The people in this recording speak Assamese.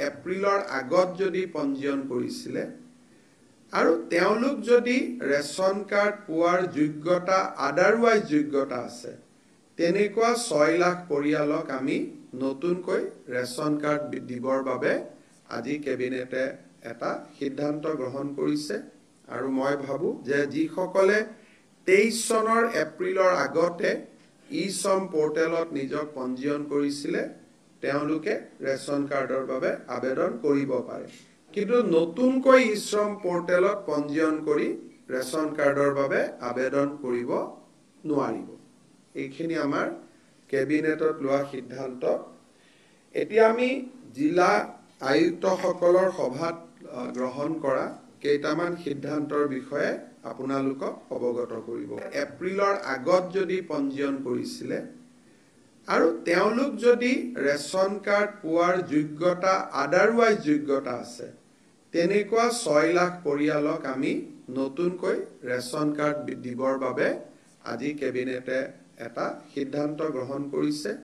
এপ্ৰিলৰ আগত যদি পঞ্জীয়ন কৰিছিলে আৰু তেওঁলোক যদি ৰেচন কাৰ্ড পোৱাৰ যোগ্যতা আদাৰৱাইজ যোগ্যতা আছে তেনেকুৱা 6 লাখ পৰিয়ালক আমি নতুনকৈ ৰেচন কাৰ্ড দিবৰ বাবে আজি কেবিনেটে এটা সিদ্ধান্ত গ্ৰহণ কৰিছে আৰু মই ভাবো যে যিসকলে 23 চনৰ এপ্ৰিলৰ আগতে ই-শ্ৰম পৰ্টেলত নিজক পঞ্জীয়ন কৰিছিলে তেওঁলোকে ৰেচন কাৰ্ডৰ বাবে আবেদন কৰিব পাৰে কিন্তু নতুনকৈ ই-শ্ৰম পৰ্টেলত পঞ্জীয়ন কৰি ৰেচন কাৰ্ডৰ বাবে আবেদন কৰিব নোৱাৰিব এইখিনি আমাৰ কেবিনেটত লোৱা সিদ্ধান্ত এতিয়া আমি জিলা আয়ুক্তসকলৰ সভাত গ্ৰহণ কৰা কেইটামান সিদ্ধান্তৰ বিষয়ে আপোনালোকক অৱগত কৰিব এপ্ৰিলৰ আগত যদি পঞ্জীয়ন কৰিছিলে আৰু তেওঁলোক যদি ৰেচন কাৰ্ড পোৱাৰ যোগ্যতা আদাৰৱাইজ যোগ্যতা আছে তেনেকুৱা 6 লাখ পৰিয়ালক আমি নতুনকৈ ৰেচন কাৰ্ড দিবৰ বাবে আজি কেবিনেটে এটা সিদ্ধান্ত গ্ৰহণ কৰিছে